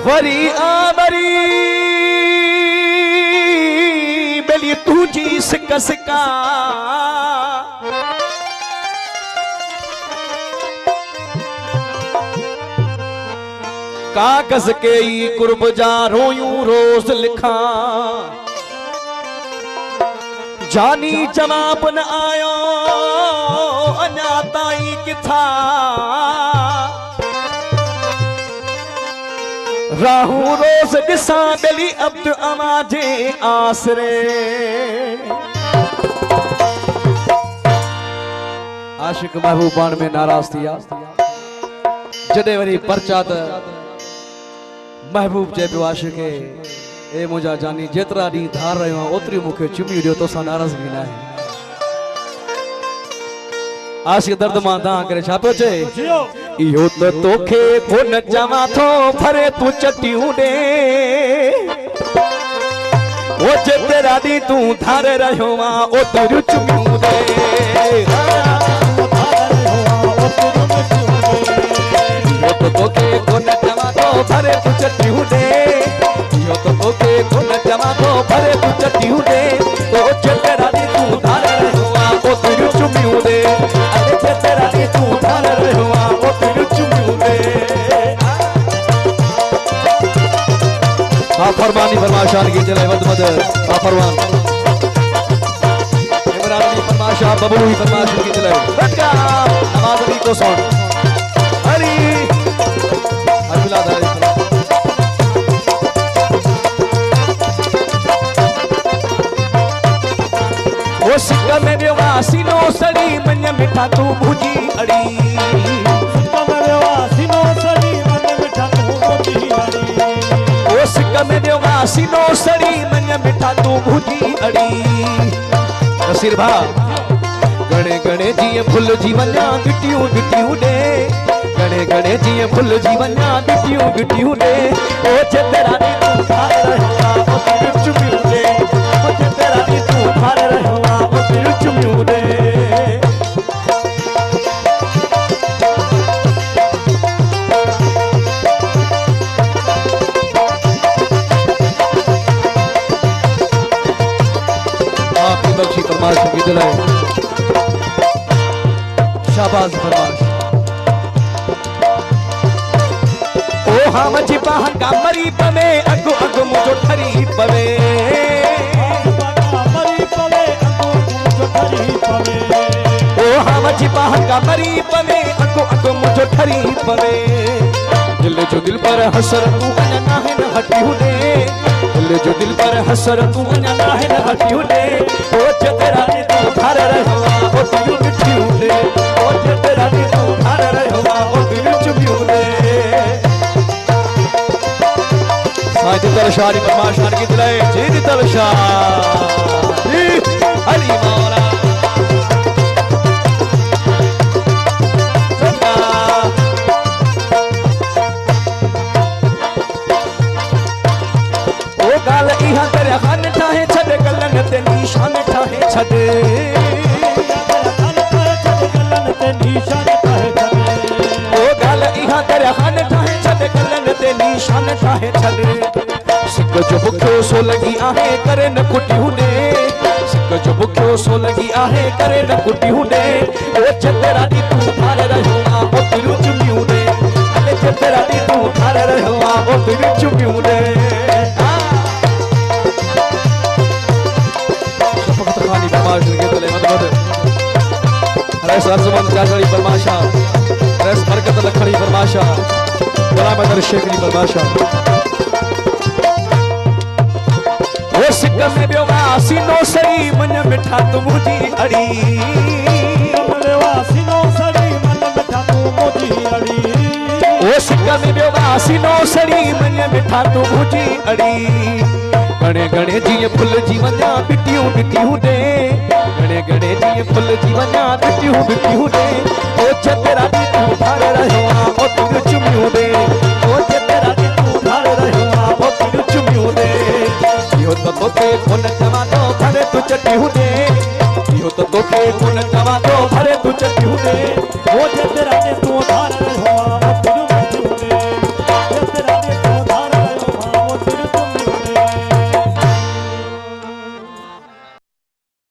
worry आबरी बेली तुझी सिक सिका कागज के कुर्ब जा रोयूं रोज लिखा जानी जवाब न आयो अञा ताई किथा राहू रोज दिसा बेली अब्द अमाजे आसरे आशिक महबूब पाण में नाराज थिया जडे वरी परचा त महबूब चए पियो आशिक ए मुंहिंजा जानी जेतिरा ॾींहं धार रहियो आहे ओतिरी मूंखे चुमी ॾियो तोसां नाराज़गी न आहे आशिक दर्द मां तव्हां करे छा पियो चए इहो त तोखे कोन चवां थो फरे तूं चटियूं ॾे ओ जेतिरा ॾींहं तूं धार रहियो आहे ओतिरियूं चुमियूं ॾे इहो त तोखे कोन चवां थो फरे तूं चटियूं ॾे इहो त तोखे कोन चवां थो फरे तूं चटियूं ॾे ओ जेतिरा ॾींहं तूं धार रहियो आहे ओतिरियूं चुमियूं ॾे अरे जेतिरा ॾींहं तूं धार रहियो आहे ओतिरियूं चुमियूं ॾे फरमानी फरमाशान की चले वद मद फरमान इमरान अली फरमाशा बबलू ही फरमाश की चले बटका नमाज अली को सुन हरी अल्लाह दारी ओ सिक में व्यवासी नो सड़ी मन मिठा तू भुजी अड़ी सिक में व्यवासी नो सड़ी मन मिठा तू भुजी अड़ी ओ सिक में व्यवासी नो सड़ी मन मिठा तू भुजी अड़ी नसीर भा गणे गणे जीअं फुल जी वञा गिटियूं गिटियूं ॾे गणे गणे जीअं फुल जी वञा गिटियूं गिटियूं ॾे ओ जेतिरा ॾींहं तूं धार रहियो आहे ओतिरियूं चुमियूं ॾे ओ जेतिरा ॾींहं तूं धार रहियो आहे ओतिरियूं चुमियूं ॾे बख्शी फरमाश की दिलाए शाबाश फरमाश ओ हम छिपा कामरी पवे अगु अगु मुझो ठरी पवे कामरी पवे अगु मुझो ठरी पवे ओ हम छिपा कामरी पवे अगु अगु मुझो ठरी पवे दिल जो दिल पर हसर तू अना नाहे न हटियूं दे दिल जो दिल पर हसर तू अना नाहे न हटियूं दे ओ जेतिरा ॾींहं तूं धार रहियो आहे ओतिरियूं मिठियूं ॾे ओ जेतिरा ॾींहं तूं धार रहियो आहे ओतिरियूं चुमियूं ॾे साईं तलशारी फरमाशान की दिलाए जी तलशारी हरी मौला खान ठाहे छद गलन ते निशान ठाहे छद ओ गाल इहा तेरे खान ठाहे छद गलन ते निशान ठाहे छद सिक जो बुखियो सो लगी आहे करे न कुटियूं ॾे सिक जो बुखियो सो लगी आहे करे न कुटियूं ॾे ओ जेतिरा ॾींहं तूं धार रहियो आहे ओतिरियूं चुमियूं ॾे अरे जेतिरा ॾींहं तूं धार रहियो आहे ओतिरियूं चुमियूं ॾे फरमाश के तले मत मत रस अर्जुमन जागड़ी फरमाशा रस बरकत लखड़ी फरमाशा बराबर शेखनी फरमाशा ओ सिक में व्यवासी नो सड़ी मन मिठा तू मुझी अड़ी व्यवासी नो सड़ी मन मिठा तू मुझी अड़ी ओ सिक में व्यवासी नो सड़ी मन मिठा तू मुझी अड़ी गणे गणे जीअं फुल जी वञा बिटियूं बिटियूं ॾे गणे गणे जीअं फुल जी वञा बिटियूं बिटियूं ॾे ओ जेतिरा ॾींहं तूं धार रहियो आहे ओतिरियूं चुमियूं ॾे ओ जेतिरा ॾींहं तूं धार रहियो आहे ओतिरियूं चुमियूं ॾे इहो तो तोखे कोन चवांदो भले तू चटी हुजे इहो तो तोखे कोन चवांदो भले तू चटी हुजे ओ जतरा ने तू